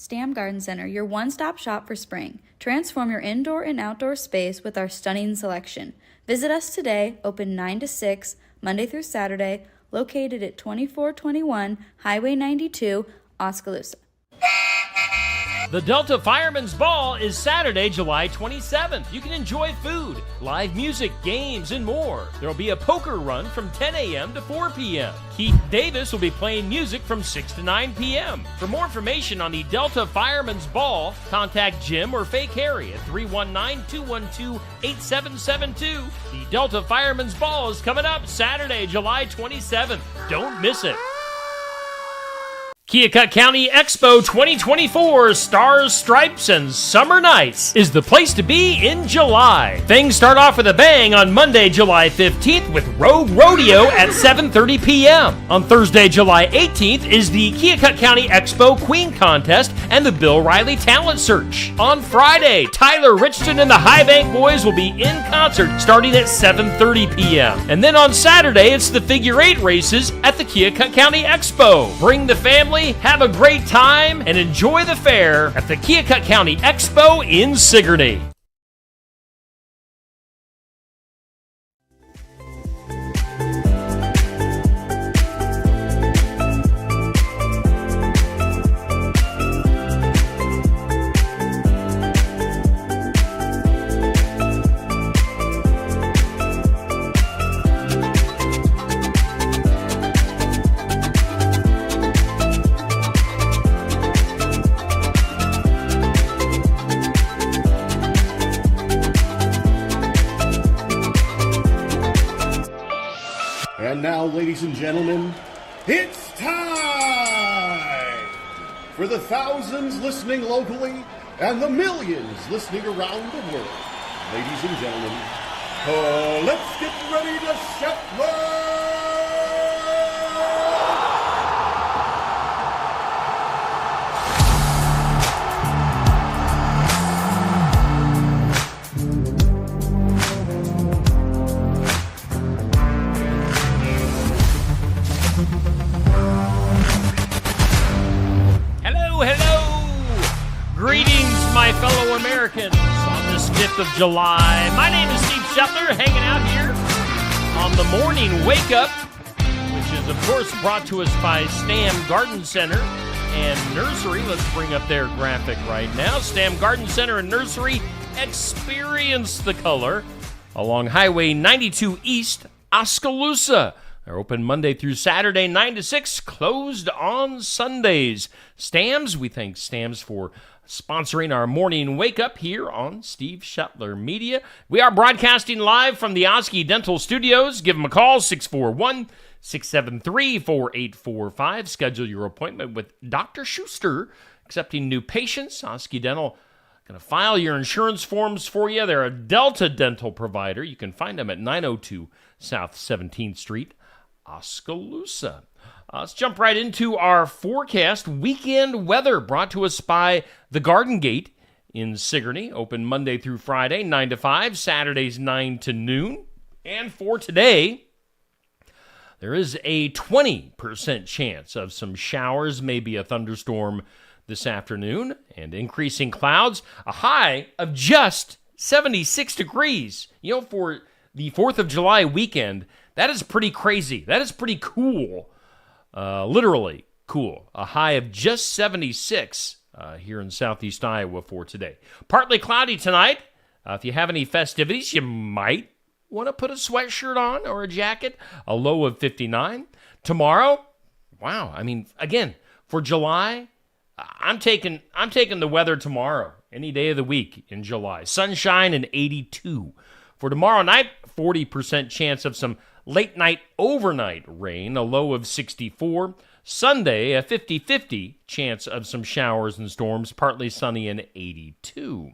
Stam Garden Center, your one-stop shop for spring. Transform your indoor and outdoor space with our stunning selection. Visit us today, open 9 to 6, Monday through Saturday, located at 2421 Highway 92, Oskaloosa. The Delta Fireman's Ball is Saturday, July 27th. You can enjoy food, live music, games, and more. There will be a poker run from 10 a.m. to 4 p.m. Keith Davis will be playing music from 6 to 9 p.m. For more information on the Delta Fireman's Ball, contact Jim or Fake Harry at 319-212-8772. The Delta Fireman's Ball is coming up Saturday, July 27th. Don't miss it. Keokuk County Expo 2024 Stars, Stripes, and Summer Nights is the place to be in July. Things start off with a bang on Monday, July 15th with Rogue Rodeo at 7:30 p.m. On Thursday, July 18th is the Keokuk County Expo Queen Contest and the Bill Riley Talent Search. On Friday, Tyler Richton and the High Bank Boys will be in concert starting at 7:30 p.m. And then on Saturday, it's the Figure 8 races at the Keokuk County Expo. Bring the family, have a great time, and enjoy the fair at the Keokuk County Expo in Sigourney. And now, ladies and gentlemen, it's time for the thousands listening locally and the millions listening around the world. Ladies and gentlemen, let's get ready to Shetland! Greetings, my fellow Americans, on this 5th of July. My name is Steve Shetler, hanging out here on the Morning Wake Up, which is, of course, brought to us by Stam Garden Center and Nursery. Let's bring up their graphic right now. Stam Garden Center and Nursery, experience the color along Highway 92 East, Oskaloosa. They're open Monday through Saturday, 9 to 6, closed on Sundays. Stams, we thank Stams for sponsoring our morning wake-up here on Steve Shetler Media. We are broadcasting live from the Oski Dental Studios. Give them a call, 641-673-4845. Schedule your appointment with Dr. Schuster, accepting new patients. Oski Dental going to file your insurance forms for you. They're a Delta dental provider. You can find them at 902 South 17th Street, Oskaloosa. Let's jump right into our forecast. Weekend weather brought to us by the Garden Gate in Sigourney. Open Monday through Friday, 9 to 5. Saturdays, 9 to noon. And for today, there is a 20% chance of some showers, maybe a thunderstorm this afternoon, and increasing clouds. A high of just 76 degrees. You know, for the 4th of July weekend, that is pretty crazy. That is pretty cool. Literally cool. A high of just 76 here in southeast Iowa for today. Partly cloudy tonight. If you have any festivities, you might want to put a sweatshirt on or a jacket. A low of 59. Tomorrow, wow. I mean, again, for July, I'm taking the weather tomorrow. Any day of the week in July. Sunshine and 82. For tomorrow night, 40% chance of some late night, overnight rain, a low of 64. Sunday, a 50-50 chance of some showers and storms, partly sunny and 82.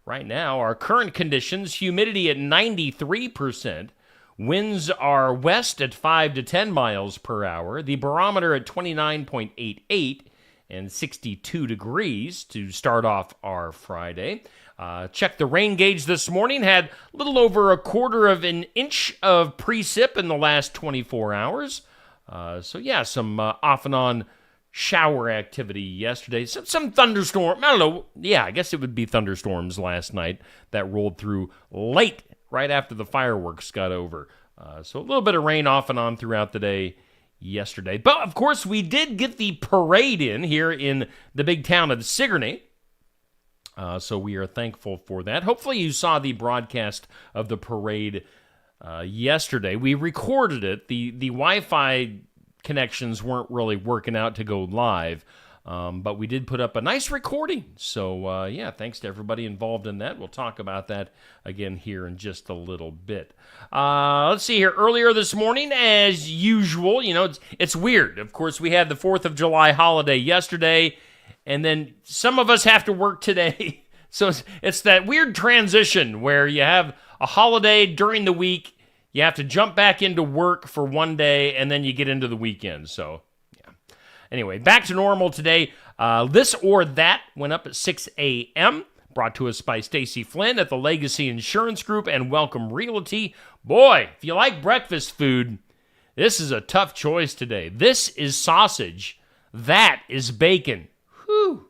Right now, our current conditions, humidity at 93%. Winds are west at 5 to 10 miles per hour. The barometer at 29.88 and 62 degrees to start off our Friday. Checked the rain gauge this morning, had a little over 1/4 inch of precip in the last 24 hours. So yeah, some off and on shower activity yesterday. Some thunderstorm. I don't know. Yeah, I guess it would be thunderstorms last night that rolled through late, right after the fireworks got over. So a little bit of rain off and on throughout the day yesterday. But, of course, we did get the parade in here in the big town of Sigourney. So we are thankful for that. Hopefully you saw the broadcast of the parade yesterday. We recorded it. The Wi-Fi connections weren't really working out to go live, but we did put up a nice recording. So, yeah, thanks to everybody involved in that. We'll talk about that again here in just a little bit. Let's see here. Earlier this morning, as usual, it's weird. Of course, we had the 4th of July holiday yesterday, and then some of us have to work today. So it's that weird transition where you have a holiday during the week, you have to jump back into work for one day, and then you get into the weekend. So, yeah. Anyway, back to normal today. This or That went up at 6 a.m., brought to us by Stacy Flynn at the Legacy Insurance Group and Welcome Realty. Boy, if you like breakfast food, this is a tough choice today. This is sausage. That is bacon. Whew.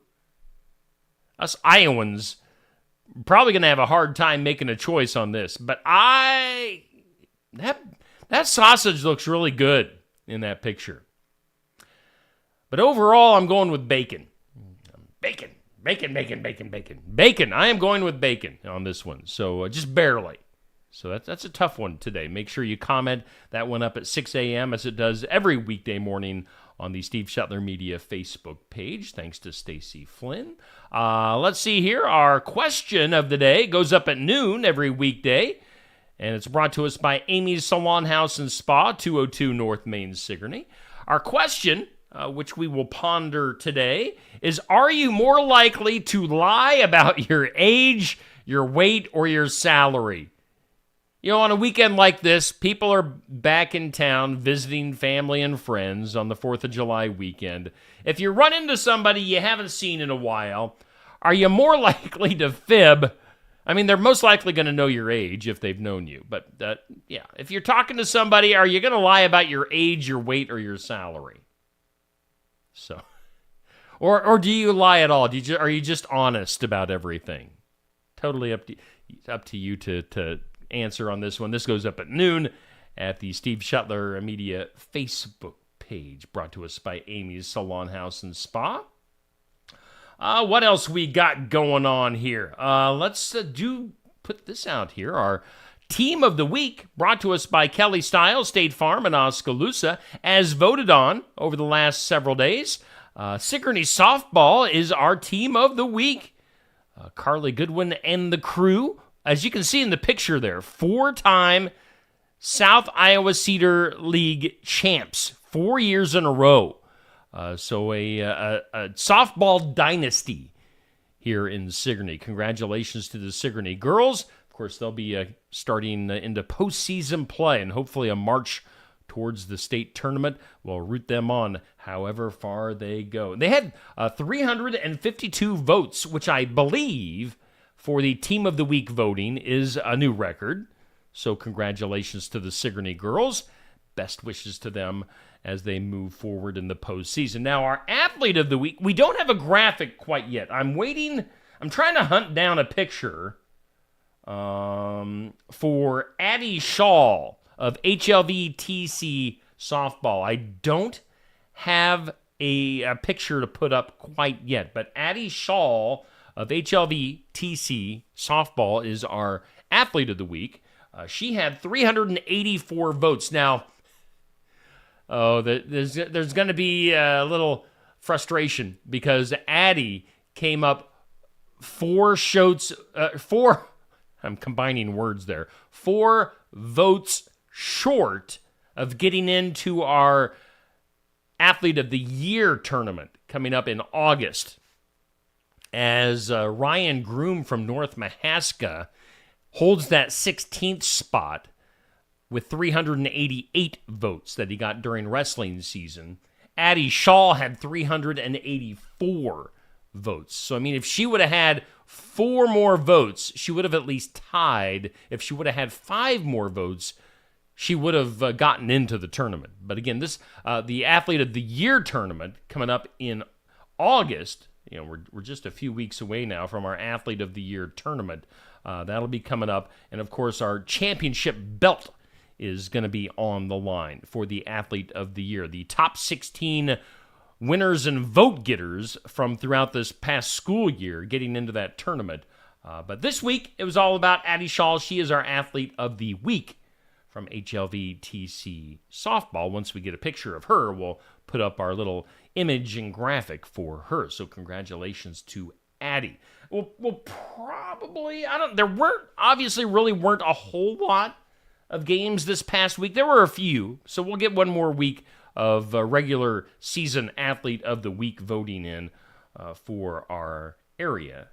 Us Iowans probably going to have a hard time making a choice on this, but that sausage looks really good in that picture. But overall, I'm going with bacon. Bacon. I am going with bacon on this one, so just barely. So that's a tough one today. Make sure you comment. That went up at 6 a.m. as it does every weekday morning on the Steve Shetler Media Facebook page, thanks to Stacy Flynn. Let's see here. Our question of the day goes up at noon every weekday, and it's brought to us by Amy's Salon House and Spa, 202 North Main, Sigourney. Our question, which we will ponder today, is: are you more likely to lie about your age, your weight, or your salary? On a weekend like this, people are back in town visiting family and friends on the 4th of July weekend. If you run into somebody you haven't seen in a while, are you more likely to fib? I mean, they're most likely going to know your age if they've known you. But, yeah, if you're talking to somebody, are you going to lie about your age, your weight, or your salary? So, or do you lie at all? Are you just honest about everything? Totally up to you to answer on this one. This goes up at noon at the Steve Shetler Media Facebook page, brought to us by Amy's Salon House and Spa. What else we got going on here? Let's put this out here. Our Team of the Week, brought to us by Kelly Stiles, State Farm in Oskaloosa, as voted on over the last several days. Sigourney Softball is our Team of the Week. Carly Goodwin and the crew, as you can see in the picture there, 4-time South Iowa Cedar League champs, 4 years in a row. So a softball dynasty here in Sigourney. Congratulations to the Sigourney girls. Of course, they'll be starting into postseason play and hopefully a march towards the state tournament. We'll root them on however far they go. They had 352 votes, which I believe for the Team of the Week voting is a new record. So congratulations to the Sigourney girls. Best wishes to them as they move forward in the postseason. Now, our Athlete of the Week, we don't have a graphic quite yet. I'm trying to hunt down a picture for Addie Shaw of HLVTC softball. I don't have a picture to put up quite yet, but Addie Shaw of HLVTC softball is our Athlete of the Week. She had 384 votes. Now, there's going to be a little frustration because Addie came up 4 I'm combining words there, 4 votes short of getting into our Athlete of the Year tournament coming up in August, as Ryan Groom from North Mahaska holds that 16th spot with 388 votes that he got during wrestling season. Addie Shaw had 384 votes. So, I mean, if she would have had 4 more votes, she would have at least tied. If she would have had 5 more votes, she would have gotten into the tournament. But again, this the Athlete of the Year tournament coming up in August. We're just a few weeks away now from our Athlete of the Year tournament. That'll be coming up. And, of course, our championship belt is going to be on the line for the Athlete of the Year. The top 16 winners and vote getters from throughout this past school year getting into that tournament. But this week, it was all about Addie Shaw. She is our Athlete of the Week from HLVTC Softball. Once we get a picture of her, we'll put up our little image and graphic for her. So congratulations to Addie. We'll probably, there weren't a whole lot of games this past week. There were a few, so we'll get one more week of regular season Athlete of the Week voting in for our area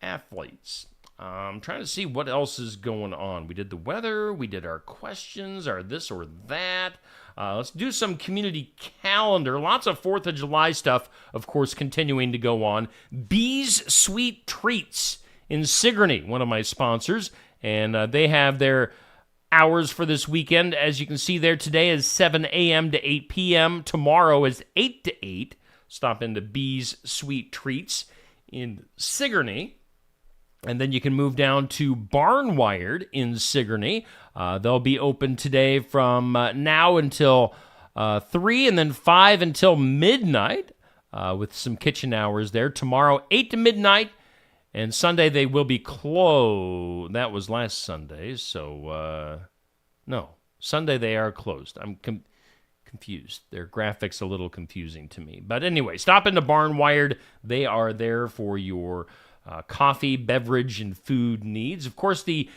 athletes. I'm trying to see what else is going on. We did the weather, we did our questions, our this or that. Let's do some community calendar. Lots of 4th of July stuff, of course, continuing to go on. Bees Sweet Treats in Sigourney, one of my sponsors, and they have their hours for this weekend. As you can see there, today is 7 a.m. to 8 p.m. Tomorrow is 8 to 8. Stop into Bees Sweet Treats in Sigourney. And then you can move down to Barnwired in Sigourney. They'll be open today from now until 3 and then 5 until midnight with some kitchen hours there. Tomorrow, 8 to midnight. And Sunday they will be closed. That was last Sunday, so no. Sunday they are closed. I'm confused. Their graphics a little confusing to me. But anyway, stop into Barnwired. They are there for your coffee, beverage, and food needs. Of course, the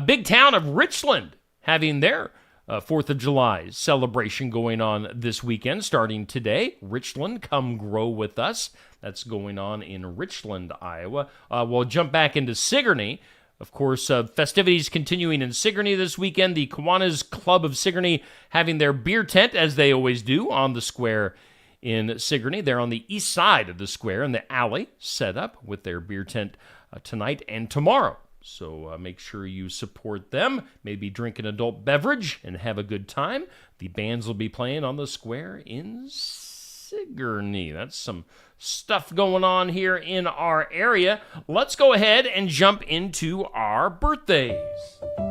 big town of Richland having their 4th of July celebration going on this weekend, starting today. Richland, come grow with us. That's going on in Richland, Iowa. We'll jump back into Sigourney. Of course, festivities continuing in Sigourney this weekend. The Kiwanis Club of Sigourney having their beer tent, as they always do, on the square in Sigourney. They're on the east side of the square in the alley, set up with their beer tent tonight and tomorrow. So make sure you support them. Maybe drink an adult beverage and have a good time. The bands will be playing on the square in Sigourney. That's some stuff going on here in our area. Let's go ahead and jump into our birthdays.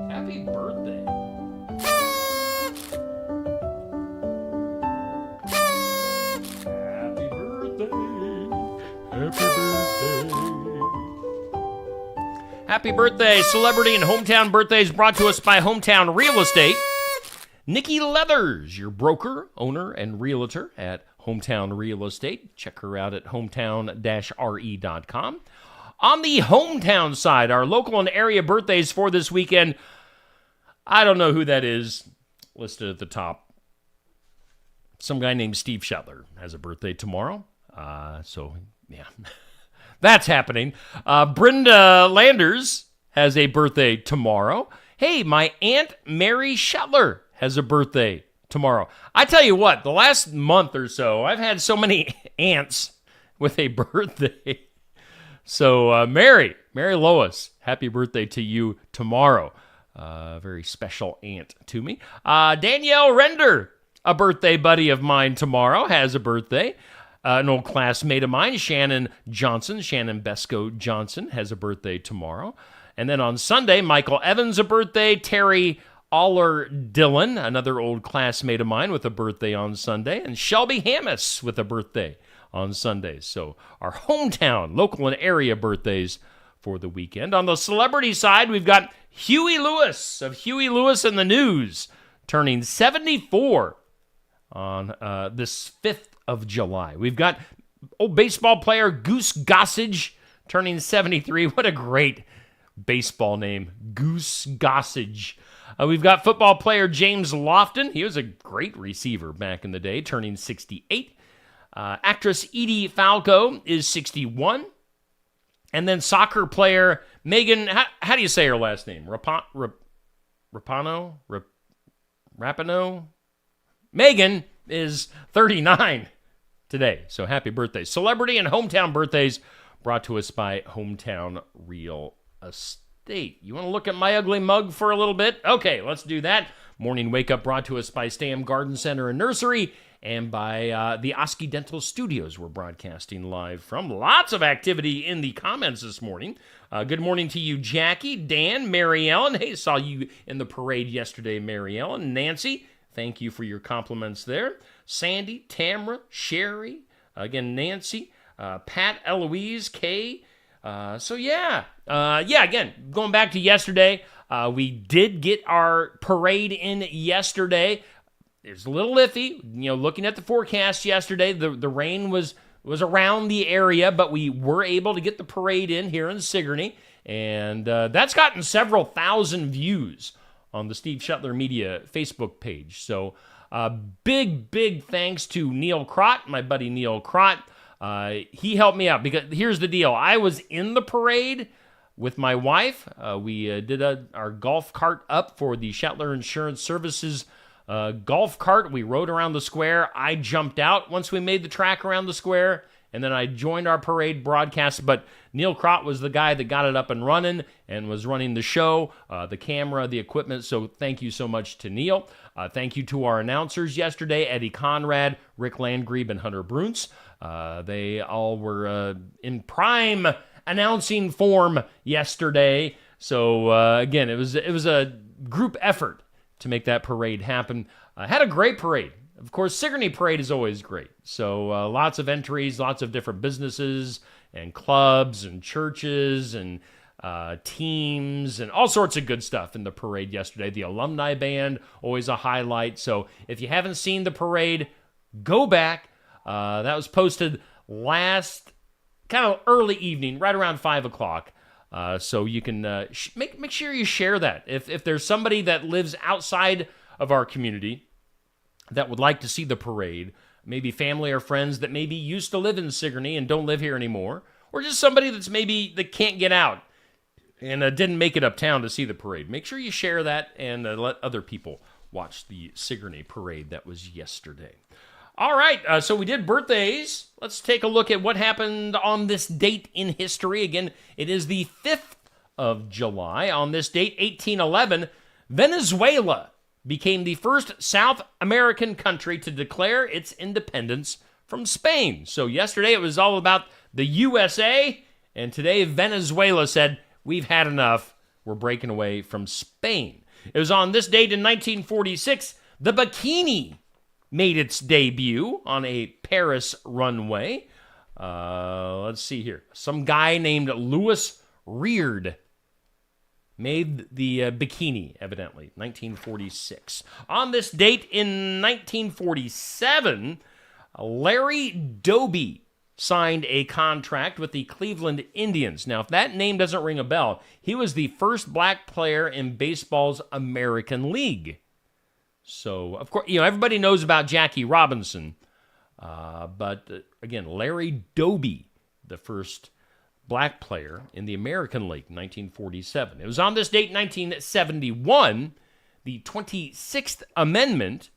Happy birthday. Happy birthday. Happy birthday. Happy birthday. Celebrity and hometown birthdays brought to us by Hometown Real Estate. Nikki Leathers, your broker, owner, and realtor at Hometown Real Estate. Check her out at hometown-re.com. On the hometown side, our local and area birthdays for this weekend, I don't know who that is, listed at the top. Some guy named Steve Shetler has a birthday tomorrow. So, yeah, that's happening. Brenda Landers has a birthday tomorrow. Hey, my Aunt Mary Shetler has a birthday tomorrow. I tell you what, the last month or so, I've had so many aunts with a birthday. So, Mary Lois, happy birthday to you tomorrow. Very special aunt to me. Danielle Render, a birthday buddy of mine tomorrow, has a birthday. An old classmate of mine, Shannon Besco Johnson, has a birthday tomorrow. And then on Sunday, Michael Evans, a birthday. Terry Aller Dillon, another old classmate of mine, with a birthday on Sunday. And Shelby Hammis with a birthday on Sunday. So our hometown, local and area birthdays for the weekend. On the celebrity side, we've got Huey Lewis of Huey Lewis and the News, turning 74 on this 5th of July. We've got old baseball player Goose Gossage turning 73. What a great baseball name, Goose Gossage. We've got football player James Lofton. He was a great receiver back in the day, turning 68. Actress Edie Falco is 61. And then soccer player Megan, how do you say her last name? Rapinoe? Megan is 39 today. So happy birthday. Celebrity and hometown birthdays brought to us by Hometown Real Estate. You want to look at my ugly mug for a little bit? Okay, let's do that. Morning Wake Up brought to us by Stam Garden Center and Nursery and by the Oski Dental Studios we're broadcasting live from. Lots of activity in the comments this morning. Good morning to you, Jackie, Dan, Mary Ellen. Hey, saw you in the parade yesterday, Mary Ellen. Nancy, thank you for your compliments there. Sandy, Tamara, Sherry, again, Nancy, Pat, Eloise, Kay. Again, going back to yesterday, we did get our parade in yesterday. It was a little iffy, looking at the forecast yesterday, the rain was around the area, but we were able to get the parade in here in Sigourney, and that's gotten several thousand views on the Steve Shetler Media Facebook page. So big thanks to Neil Crott, my buddy Neil Crott. He helped me out because here's the deal. I was in the parade with my wife. We did our golf cart up for the Shetler Insurance Services golf cart. We rode around the square. I jumped out once we made the track around the square, and then I joined our parade broadcast. But Neil Crott was the guy that got it up and running and was running the show, the camera, the equipment. So thank you so much to Neil. Thank you to our announcers yesterday, Eddie Conrad, Rick Landgrebe, and Hunter Bruns. They all were in prime announcing form yesterday. So again, it was a group effort to make that parade happen. Had a great parade. Of course, Sigourney Parade is always great. So lots of entries, lots of different businesses and clubs and churches and teams and all sorts of good stuff in the parade yesterday. The alumni band, always a highlight. So if you haven't seen the parade, go back. That was posted last kind of early evening, right around 5 o'clock. So you can make sure you share that. If there's somebody that lives outside of our community that would like to see the parade, maybe family or friends that maybe used to live in Sigourney and don't live here anymore, or just somebody that can't get out and didn't make it uptown to see the parade, make sure you share that and let other people watch the Sigourney Parade that was yesterday. All right, so we did birthdays. Let's take a look at what happened on this date in history. Again, it is the 5th of July. On this date, 1811, Venezuela became the first South American country to declare its independence from Spain. So yesterday it was all about the USA, and today Venezuela said, we've had enough. We're breaking away from Spain. It was on this date in 1946, the bikini made its debut on a Paris runway. Let's see here. Some guy named Louis Reard made the bikini, evidently, 1946. On this date in 1947, Larry Doby signed a contract with the Cleveland Indians. Now, if that name doesn't ring a bell, he was the first black player in baseball's American League. So, of course, everybody knows about Jackie Robinson, but again, Larry Doby, the first black player in the American League, 1947. It was on this date, 1971, the 26th Amendment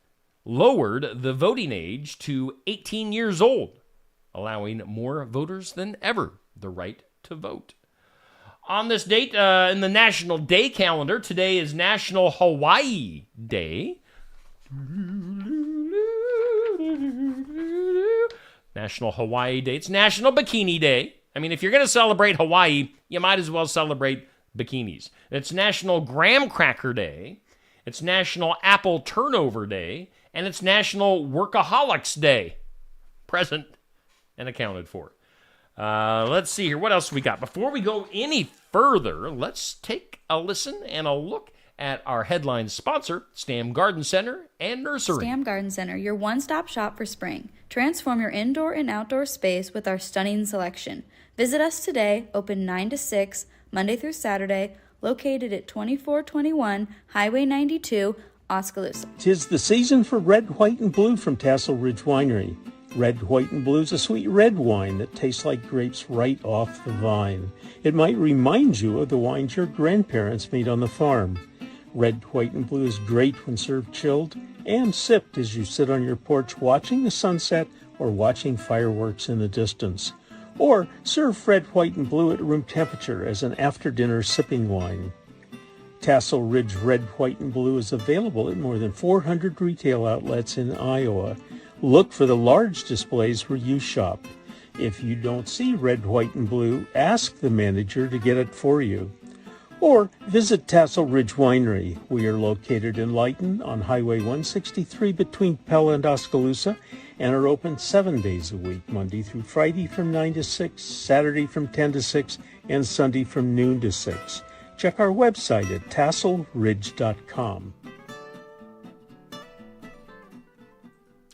lowered the voting age to 18 years old, allowing more voters than ever the right to vote. On this date, in the National Day calendar, today is National Hawaii Day. National Hawaii Day. It's National Bikini Day. I mean, if you're going to celebrate Hawaii, you might as well celebrate bikinis. It's National Graham Cracker Day. It's National Apple Turnover Day. And it's National Workaholics Day. Present and accounted for. Let's see here. What else we got? Before we go any further, let's take a listen and a look at our headline sponsor, Stam Garden Center and Nursery. Stam Garden Center, your one-stop shop for spring. Transform your indoor and outdoor space with our stunning selection. Visit us today, open 9 to 6, Monday through Saturday, located at 2421 Highway 92, Oskaloosa. 'Tis the season for Red, White, and Blue from Tassel Ridge Winery. Red, White, and Blue is a sweet red wine that tastes like grapes right off the vine. It might remind you of the wines your grandparents made on the farm. Red, White, and Blue is great when served chilled and sipped as you sit on your porch watching the sunset or watching fireworks in the distance. Or serve Red, White, and Blue at room temperature as an after-dinner sipping wine. Tassel Ridge Red, White, and Blue is available at more than 400 retail outlets in Iowa. Look for the large displays where you shop. If you don't see red, white, and blue, ask the manager to get it for you. Or visit Tassel Ridge Winery. We are located in Lighton on Highway 163 between Pella and Oskaloosa and are open 7 days a week, Monday through Friday from 9 to 6, Saturday from 10 to 6, and Sunday from noon to 6. Check our website at tasselridge.com.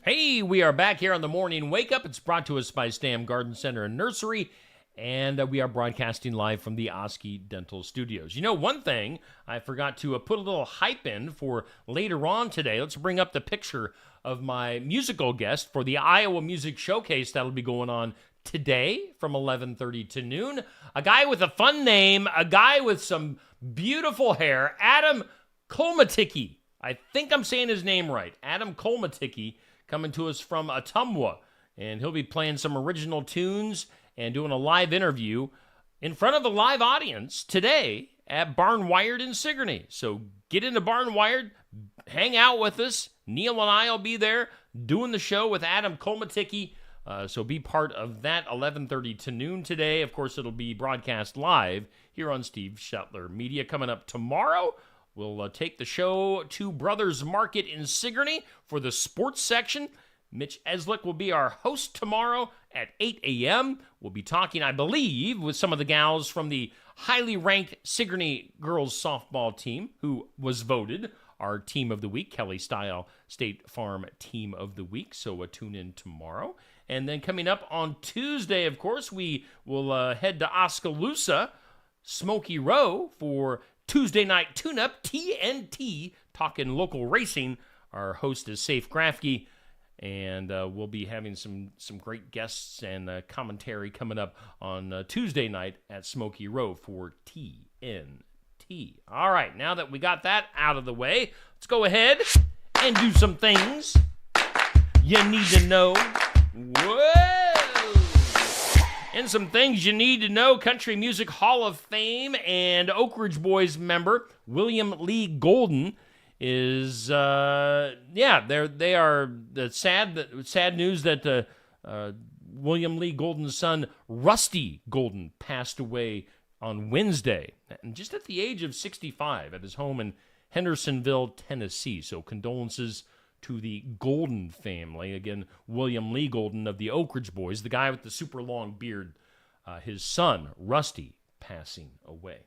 Hey, we are back here on the Morning Wake Up. It's brought to us by Stam Garden Center and Nursery, and we are broadcasting live from the Oski Dental Studios. You know, one thing I forgot to put a little hype in for later on today. Let's bring up the picture of my musical guest for the Iowa Music Showcase that'll be going on today from 11:30 to noon. A guy with a fun name, a guy with some beautiful hair, Adam Kolmaticki. I think I'm saying his name right. Adam Kolmaticki, coming to us from Ottumwa, and he'll be playing some original tunes and doing a live interview in front of a live audience today at Barnwired in Sigourney. So get into Barnwired, hang out with us. Neil and I will be there doing the show with Adam Kolmaticki. So be part of that 11:30 to noon today. Of course, it'll be broadcast live here on Steve Shetler Media. Coming up tomorrow, we'll take the show to Brothers Market in Sigourney for the sports section. Mitch Eslick will be our host tomorrow at 8 a.m. We'll be talking, I believe, with some of the gals from the highly ranked Sigourney girls softball team who was voted our team of the week, Kelly Style State Farm Team of the Week. So tune in tomorrow. And then coming up on Tuesday, of course, we will head to Oskaloosa, Smoky Row for Tuesday Night Tune-Up, TNT, talking local racing. Our host is Safe Grafke, and we'll be having some great guests and commentary coming up on Tuesday night at Smoky Row for TNT. All right, now that we got that out of the way, let's go ahead and do some things you need to know. Whoa! And some things you need to know. Country Music Hall of Fame and Oak Ridge Boys member William Lee Golden is, they are the sad news that William Lee Golden's son, Rusty Golden, passed away on Wednesday, and just at the age of 65 at his home in Hendersonville, Tennessee. So condolences to the Golden family. Again, William Lee Golden of the Oak Ridge Boys, the guy with the super long beard, his son, Rusty, passing away.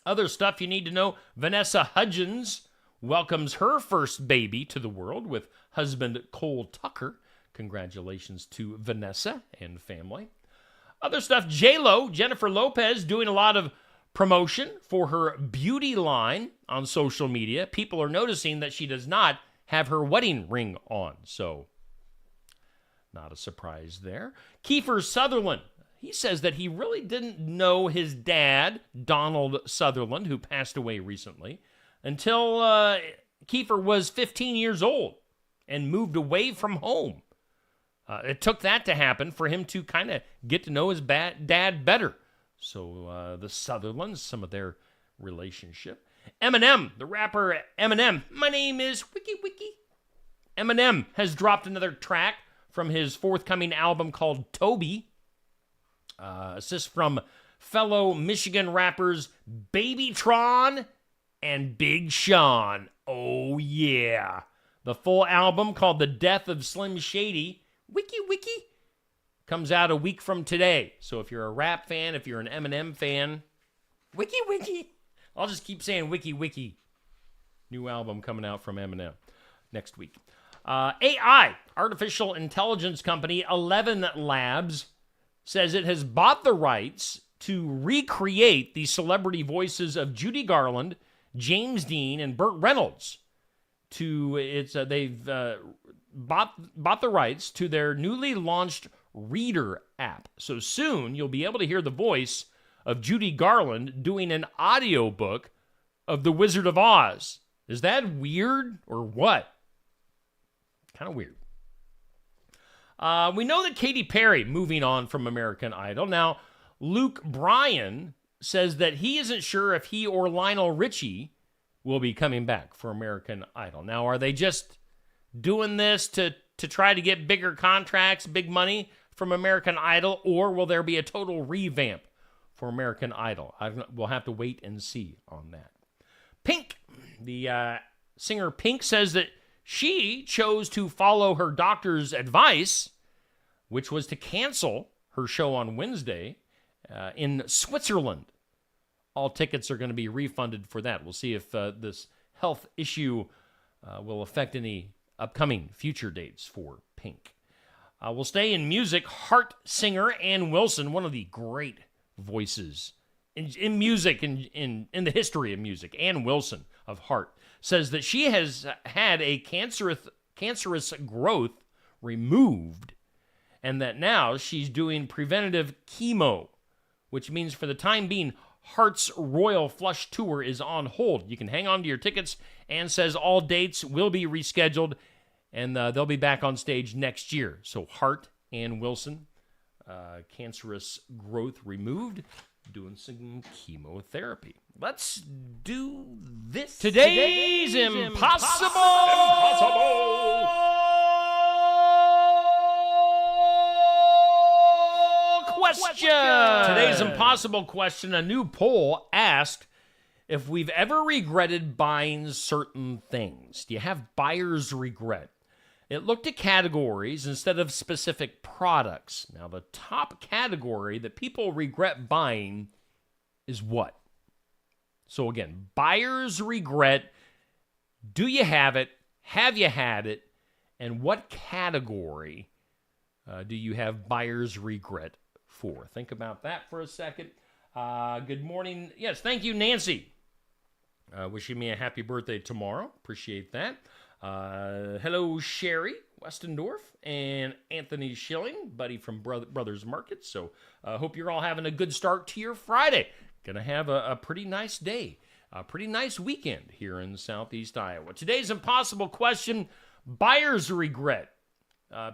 Other stuff you need to know, Vanessa Hudgens welcomes her first baby to the world with husband Cole Tucker. Congratulations to Vanessa and family. Other stuff, J-Lo, Jennifer Lopez, doing a lot of promotion for her beauty line on social media. People are noticing that she does not have her wedding ring on, so not a surprise there. Kiefer Sutherland, he says that he really didn't know his dad, Donald Sutherland, who passed away recently, until Kiefer was 15 years old and moved away from home. It took that to happen for him to kind of get to know his dad better. So the Sutherlands, some of their relationship. Eminem, the rapper Eminem, my name is Wiki Wiki. Eminem has dropped another track from his forthcoming album called Toby. Assist from fellow Michigan rappers Babytron and Big Sean. Oh yeah. The full album called The Death of Slim Shady, Wiki Wiki, comes out a week from today. So if you're a rap fan, if you're an Eminem fan, Wiki Wiki. I'll just keep saying Wiki Wiki. New album coming out from Eminem next week. AI, artificial intelligence company 11 Labs, says it has bought the rights to recreate the celebrity voices of Judy Garland, James Dean, and Burt Reynolds. They've bought the rights to their newly launched Reader app. So soon you'll be able to hear the voice of Judy Garland doing an audiobook of The Wizard of Oz. Is that weird or what? Kind of weird. We know that Katy Perry moving on from American Idol. Now, Luke Bryan says that he isn't sure if he or Lionel Richie will be coming back for American Idol. Now, are they just doing this to try to get bigger contracts, big money from American Idol, or will there be a total revamp for American Idol? We'll have to wait and see on that. Pink, the singer Pink, says that she chose to follow her doctor's advice, which was to cancel her show on Wednesday in Switzerland. All tickets are going to be refunded for that. We'll see if this health issue will affect any upcoming future dates for Pink. We'll stay in music. Heart singer Ann Wilson, one of the great voices in music, in the history of music, Ann Wilson of Heart, says that she has had a cancerous growth removed and that now she's doing preventative chemo, which means for the time being, Heart's Royal Flush Tour is on hold. You can hang on to your tickets, and says all dates will be rescheduled, and they'll be back on stage next year. So Heart, Ann Wilson, cancerous growth removed, doing some chemotherapy. Let's do this. Today's Impossible question. Today's impossible question. A new poll asked if we've ever regretted buying certain things. Do you have buyer's regret? It looked at categories instead of specific products. Now, the top category that people regret buying is what? So again, buyer's regret. Do you have it? Have you had it? And what category do you have buyer's regret for? Think about that for a second. Good morning. Yes, thank you, Nancy. Wishing me a happy birthday tomorrow. Appreciate that. Hello, Sherry Westendorf and Anthony Schilling, buddy from Brothers Market. So hope you're all having a good start to your Friday. Gonna have a pretty nice day, a pretty nice weekend here in Southeast Iowa. Today's impossible question, buyer's regret.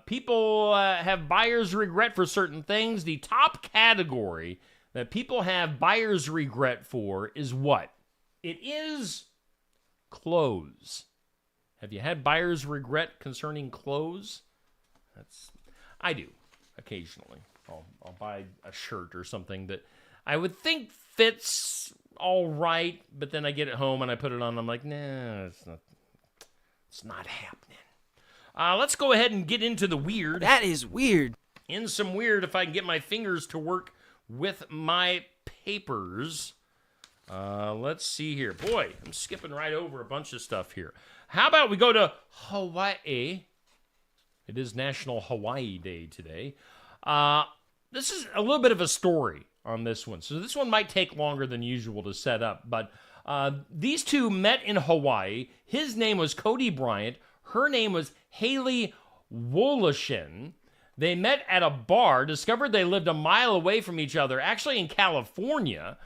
People have buyer's regret for certain things. The top category that people have buyer's regret for is what? It is clothes. Have you had buyer's regret concerning clothes? I do occasionally. I'll buy a shirt or something that I would think fits all right, but then I get it home and I put it on and I'm like, nah, it's not happening. Let's go ahead and get into the weird. That is weird. In some weird, if I can get my fingers to work with my papers. Let's see here. Boy, I'm skipping right over a bunch of stuff here. How about we go to Hawaii? It is National Hawaii Day today. This is a little bit of a story on this one. So this one might take longer than usual to set up. But these two met in Hawaii. His name was Cody Bryant. Her name was Haley Wolashin. They met at a bar, discovered they lived a mile away from each other, actually in California.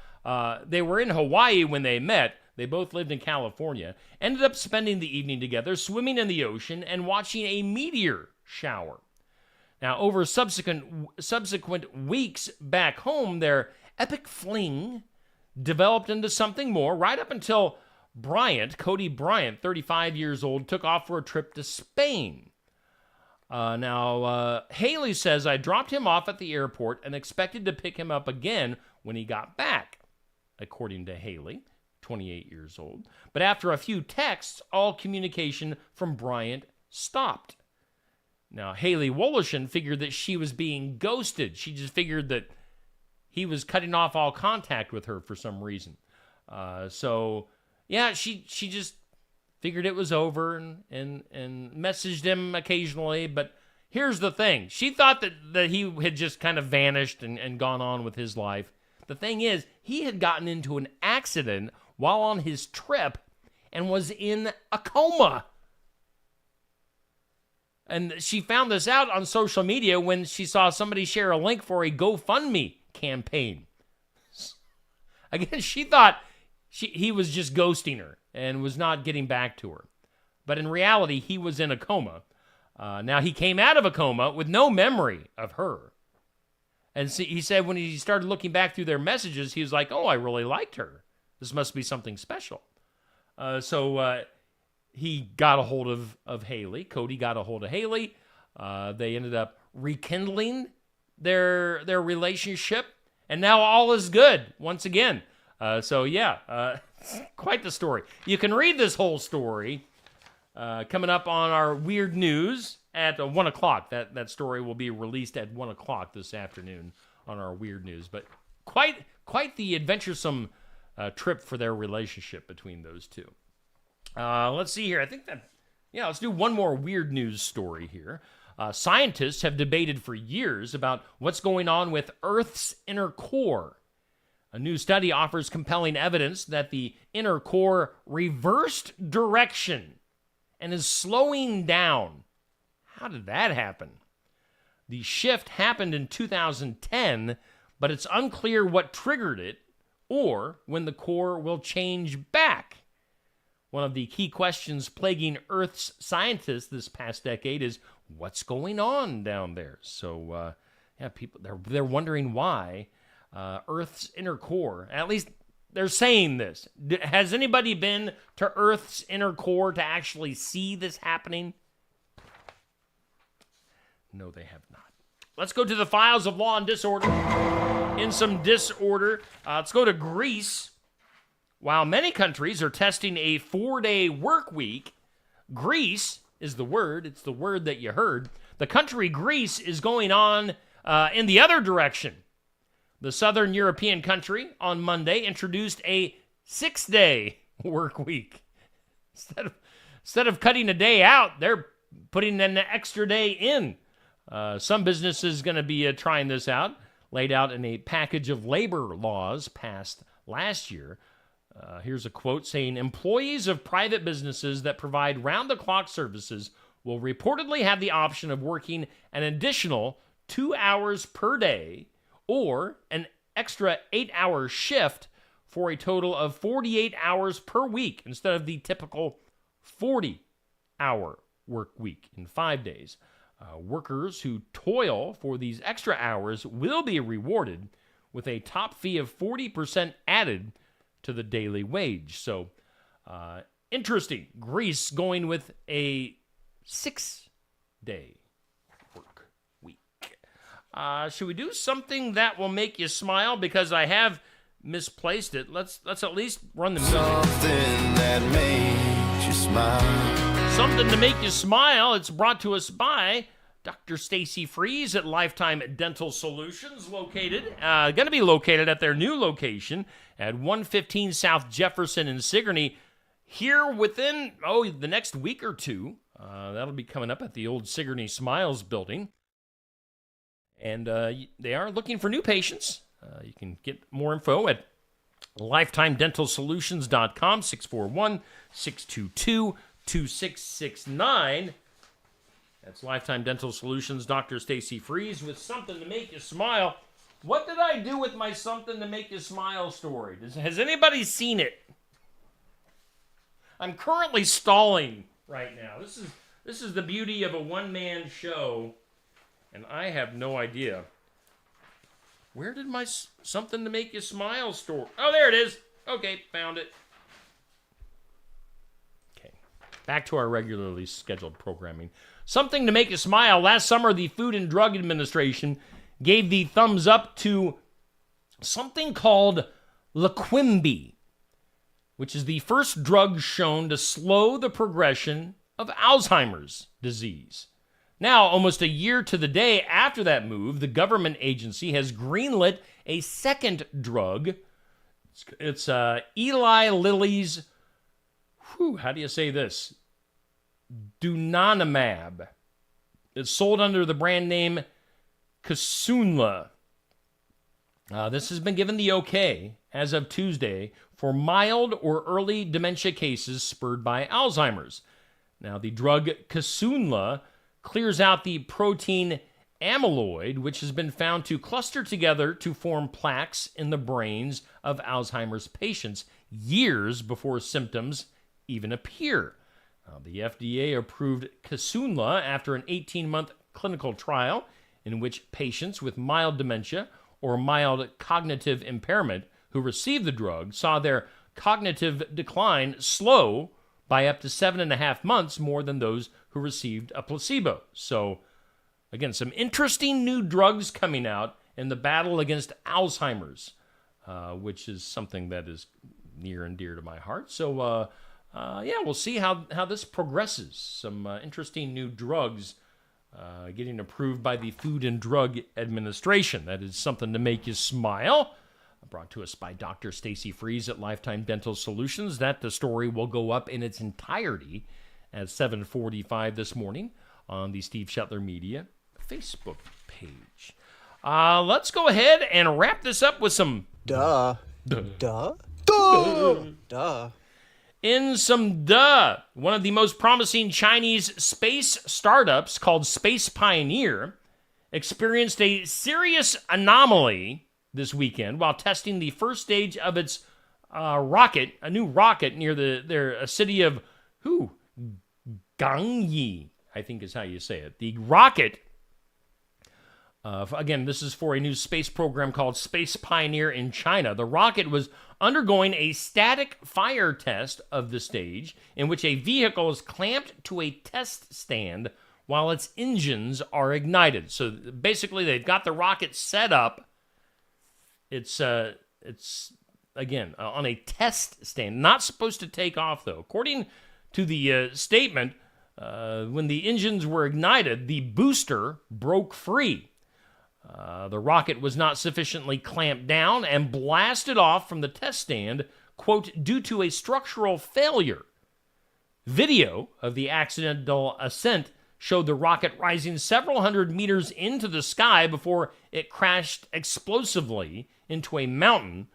They were in Hawaii when they met. They both lived in California. Ended up spending the evening together, swimming in the ocean, and watching a meteor shower. Now, over subsequent weeks back home, their epic fling developed into something more, right up until Cody Bryant, 35 years old, took off for a trip to Spain. Now, Haley says, I dropped him off at the airport and expected to pick him up again when he got back, according to Haley, 28 years old. But after a few texts, all communication from Bryant stopped. Now, Haley Wolashin figured that she was being ghosted. She just figured that he was cutting off all contact with her for some reason. Yeah, she just figured it was over and messaged him occasionally. But here's the thing. She thought that he had just kind of vanished and gone on with his life. The thing is, he had gotten into an accident while on his trip and was in a coma. And she found this out on social media when she saw somebody share a link for a GoFundMe campaign. Again, she thought he was just ghosting her and was not getting back to her. But in reality, he was in a coma. Now, he came out of a coma with no memory of her. And see, he said when he started looking back through their messages, he was like, oh, I really liked her. This must be something special. So he got a hold of Haley. Cody got a hold of Haley. They ended up rekindling their relationship, and now all is good once again. Quite the story. You can read this whole story coming up on our Weird News at 1 o'clock. That story will be released at 1 o'clock this afternoon on our Weird News. But quite the adventuresome trip for their relationship between those two. Let's see here. Let's do one more Weird News story here. Scientists have debated for years about what's going on with Earth's inner core. A new study offers compelling evidence that the inner core reversed direction and is slowing down. How did that happen? The shift happened in 2010, but it's unclear what triggered it or when the core will change back. One of the key questions plaguing Earth's scientists this past decade is what's going on down there. So, people they're wondering why Earth's inner core. At least they're saying this. Has anybody been to Earth's inner core to actually see this happening? No, they have not. Let's go to the files of law and disorder. In some disorder, let's go to Greece. While many countries are testing a 4-day work week, Greece is the word. It's the word that you heard. The country Greece is going on in the other direction. The southern European country on Monday introduced a 6-day work week. Instead of cutting a day out, they're putting an extra day in. Some businesses going to be trying this out, laid out in a package of labor laws passed last year. Here's a quote saying, employees of private businesses that provide round-the-clock services will reportedly have the option of working an additional 2 hours per day or an extra 8-hour shift for a total of 48 hours per week instead of the typical 40-hour work week in 5 days. Workers who toil for these extra hours will be rewarded with a top fee of 40% added to the daily wage. So, interesting. Greece going with a 6-day work week. Should we do something that will make you smile? Because I have misplaced it. Let's at least run the music. Something that makes you smile. Something to make you smile. It's brought to us by Dr. Stacy Freeze at Lifetime Dental Solutions, going to be located at their new location at 115 South Jefferson in Sigourney here within, the next week or two. That'll be coming up at the old Sigourney Smiles building. And they are looking for new patients. You can get more info at lifetimedentalsolutions.com, 641-622-2669. That's Lifetime Dental Solutions, Dr. Stacy Freeze with something to make you smile. What did I do with my something to make you smile story? Has anybody seen it? I'm currently stalling right now. This is the beauty of a one-man show, and I have no idea. Where did my something to make you smile story? Oh, there it is. Okay, found it. Okay, back to our regularly scheduled programming. Something to make you smile. Last summer, the Food and Drug Administration gave the thumbs up to something called Leqembi, which is the first drug shown to slow the progression of Alzheimer's disease. Now, almost a year to the day after that move, the government agency has greenlit a second drug. It's Eli Lilly's, how do you say this? Donanemab. It's sold under the brand name Kisunla. This has been given the okay as of Tuesday for mild or early dementia cases spurred by Alzheimer's. Now, the drug Kisunla clears out the protein amyloid, which has been found to cluster together to form plaques in the brains of Alzheimer's patients years before symptoms even appear. The FDA approved Kisunla after an 18-month clinical trial in which patients with mild dementia or mild cognitive impairment who received the drug saw their cognitive decline slow by up to 7.5 months more than those who received a placebo. So, again, some interesting new drugs coming out in the battle against Alzheimer's, which is something that is near and dear to my heart. So, we'll see how this progresses. Some interesting new drugs getting approved by the Food and Drug Administration. That is something to make you smile. Brought to us by Dr. Stacy Freeze at Lifetime Dental Solutions. The story will go up in its entirety at 7:45 this morning on the Steve Shetler Media Facebook page. Let's go ahead and wrap this up with some In some one of the most promising Chinese space startups called Space Pioneer experienced a serious anomaly this weekend while testing the first stage of its rocket, a new rocket near their city of Gangyi, I think is how you say it. The rocket, again, this is for a new space program called Space Pioneer in China. The rocket was undergoing a static fire test of the stage in which a vehicle is clamped to a test stand while its engines are ignited. So basically, they've got the rocket set up. It's again on a test stand, not supposed to take off though. According to the statement, when the engines were ignited, the booster broke free. The rocket was not sufficiently clamped down and blasted off from the test stand, quote, due to a structural failure. Video of the accidental ascent showed the rocket rising several hundred meters into the sky before it crashed explosively into a mountain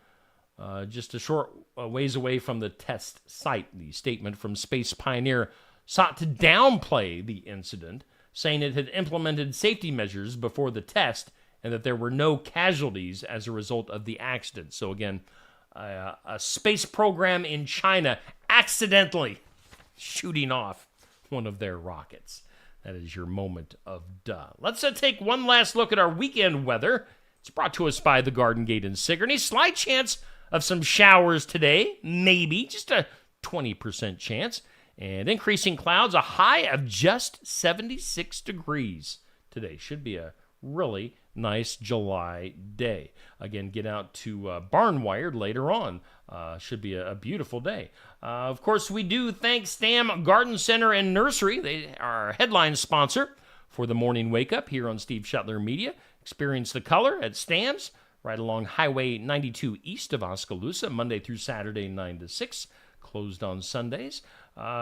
just a short ways away from the test site. The statement from Space Pioneer sought to downplay the incident, saying it had implemented safety measures before the test and that there were no casualties as a result of the accident. So again, a space program in China accidentally shooting off one of their rockets. That is your moment of duh. Let's take one last look at our weekend weather. It's brought to us by the Garden Gate in Sigourney. Slight chance of some showers today, maybe, just a 20% chance. And increasing clouds, a high of just 76 degrees today. Should be a really nice July day. Again, get out to Barnwired later on. Should be a beautiful day. Of course, we do thank Stam Garden Center and Nursery. They are our headline sponsor for the morning wake up here on Steve Shetler Media. Experience the color at Stam's right along Highway 92 east of Oskaloosa, Monday through Saturday, 9 to 6. Closed on Sundays.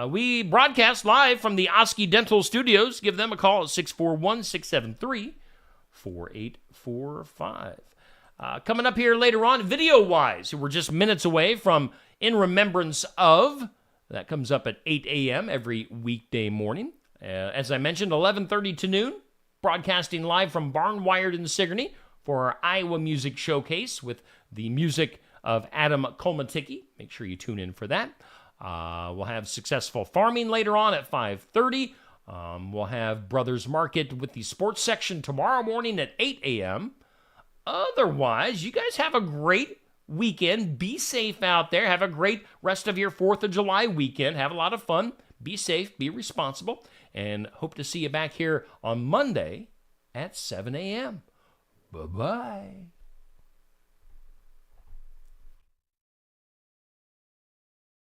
We broadcast live from the Oski Dental Studios. Give them a call at 641-673-4845. Coming up here later on, video-wise, we're just minutes away from In Remembrance Of. That comes up at 8 a.m. every weekday morning. As I mentioned, 11:30 to noon, broadcasting live from Barnwired in Sigourney for our Iowa Music Showcase with the music of Adam Kolmaticki. Make sure you tune in for that. We'll have Successful Farming later on at 5:30. We'll have Brothers Market with the sports section tomorrow morning at 8 a.m. Otherwise, you guys have a great weekend. Be safe out there. Have a great rest of your 4th of July weekend. Have a lot of fun. Be safe. Be responsible. And hope to see you back here on Monday at 7 a.m. Bye-bye.